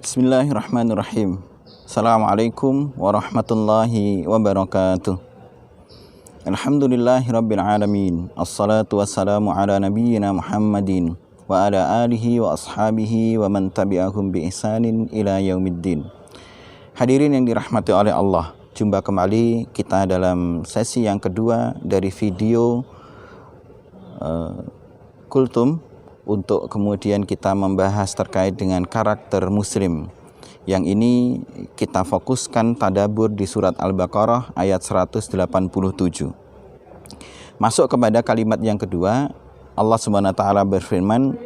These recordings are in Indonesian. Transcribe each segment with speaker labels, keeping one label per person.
Speaker 1: Bismillahirrahmanirrahim. Assalamualaikum warahmatullahi wabarakatuh. Alhamdulillahirabbil alamin. Assalatu wassalamu ala nabiyyina Muhammadin wa ala alihi wa ashabihi wa man tabi'ahum bi ihsanin ila yaumiddin. Hadirin yang dirahmati oleh Allah, jumpa kembali kita dalam sesi yang kedua dari video Kultum, untuk kemudian kita membahas terkait dengan karakter muslim. Yang ini kita fokuskan tadabbur di surat Al-Baqarah ayat 187. Masuk kepada kalimat yang kedua, Allah Subhanahu wa taala berfirman,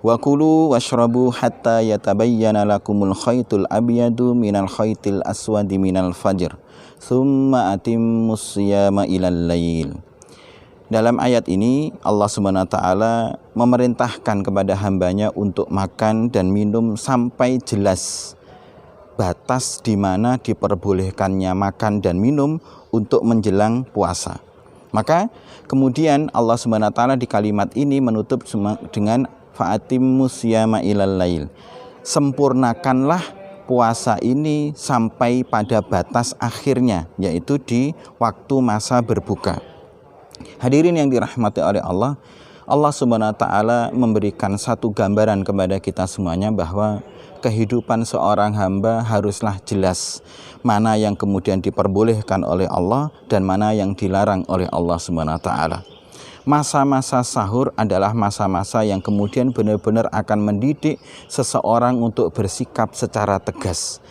Speaker 1: "Wa kulu washrabu hatta yatabayyana lakumul khaytul abyadu minal khaytil aswadi minal fajr, tsumma atimmus shiyama ilal lail." Dalam ayat ini Allah Subhanahu wa taala memerintahkan kepada hambanya untuk makan dan minum sampai jelas batas di mana diperbolehkannya makan dan minum untuk menjelang puasa. Maka kemudian Allah Subhanahu wa taala di kalimat ini menutup dengan fa'atimmus shiyama ilal lail. Sempurnakanlah puasa ini sampai pada batas akhirnya, yaitu di waktu masa berbuka. Hadirin yang dirahmati oleh Allah, Allah Subhanahu wa taala memberikan satu gambaran kepada kita semuanya bahwa kehidupan seorang hamba haruslah jelas mana yang kemudian diperbolehkan oleh Allah dan mana yang dilarang oleh Allah Subhanahu wa taala. Masa-masa sahur adalah masa-masa yang kemudian benar-benar akan mendidik seseorang untuk bersikap secara tegas.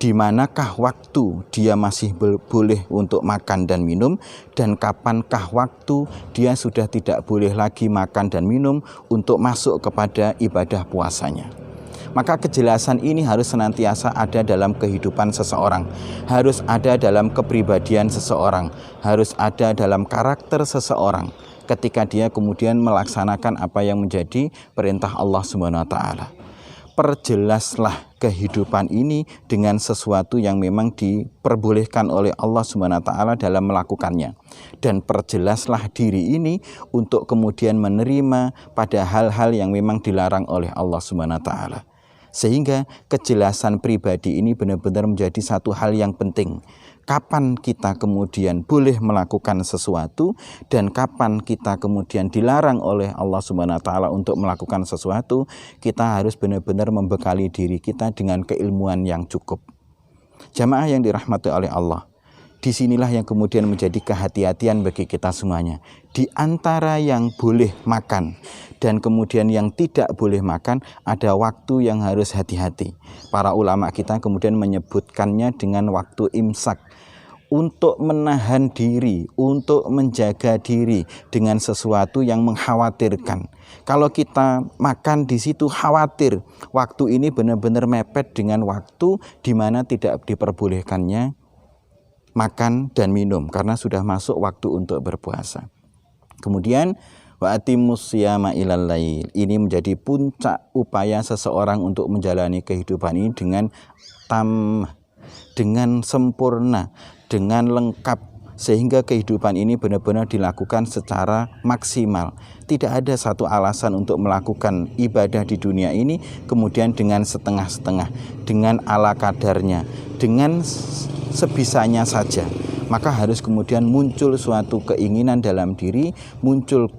Speaker 1: Di manakah waktu dia masih boleh untuk makan dan minum, dan kapankah waktu dia sudah tidak boleh lagi makan dan minum untuk masuk kepada ibadah puasanya. Maka kejelasan ini harus senantiasa ada dalam kehidupan seseorang, harus ada dalam kepribadian seseorang, harus ada dalam karakter seseorang ketika dia kemudian melaksanakan apa yang menjadi perintah Allah Subhanahu wa taala. Perjelaslah kehidupan ini dengan sesuatu yang memang diperbolehkan oleh Allah Subhanahu wa taala dalam melakukannya, dan perjelaslah diri ini untuk kemudian menerima pada hal-hal yang memang dilarang oleh Allah Subhanahu wa taala, sehingga kejelasan pribadi ini benar-benar menjadi satu hal yang penting. Kapan kita kemudian boleh melakukan sesuatu dan kapan kita kemudian dilarang oleh Allah Subhanahu wa taala untuk melakukan sesuatu, kita harus benar-benar membekali diri kita dengan keilmuan yang cukup. Jamaah yang dirahmati oleh Allah, disinilah yang kemudian menjadi kehati-hatian bagi kita semuanya. Di antara yang boleh makan dan kemudian yang tidak boleh makan, ada waktu yang harus hati-hati. Para ulama kita kemudian menyebutkannya dengan waktu imsak, untuk menahan diri, untuk menjaga diri dengan sesuatu yang mengkhawatirkan. Kalau kita makan di situ khawatir waktu ini benar-benar mepet dengan waktu di mana tidak diperbolehkannya makan dan minum karena sudah masuk waktu untuk berpuasa. Kemudian wa atimmus shiyama ilal lail. Ini menjadi puncak upaya seseorang untuk menjalani kehidupan ini dengan sempurna, dengan lengkap, sehingga kehidupan ini benar-benar dilakukan secara maksimal. Tidak ada satu alasan untuk melakukan ibadah di dunia ini kemudian dengan setengah-setengah, dengan ala kadarnya, dengan sebisanya saja. Maka harus kemudian muncul suatu keinginan dalam diri, muncul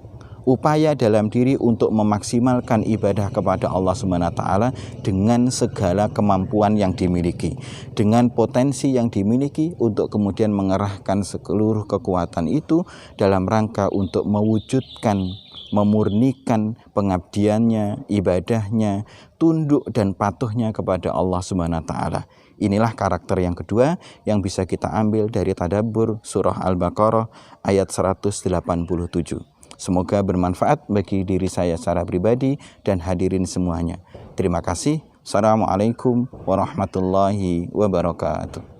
Speaker 1: upaya dalam diri untuk memaksimalkan ibadah kepada Allah Subhanahu wa taala dengan segala kemampuan yang dimiliki, dengan potensi yang dimiliki, untuk kemudian mengerahkan seluruh kekuatan itu dalam rangka untuk mewujudkan, memurnikan pengabdiannya, ibadahnya, tunduk dan patuhnya kepada Allah Subhanahu wa taala. Inilah karakter yang kedua yang bisa kita ambil dari tadabbur surah Al-Baqarah ayat 187. Semoga bermanfaat bagi diri saya secara pribadi dan hadirin semuanya. Terima kasih. Assalamualaikum warahmatullahi wabarakatuh.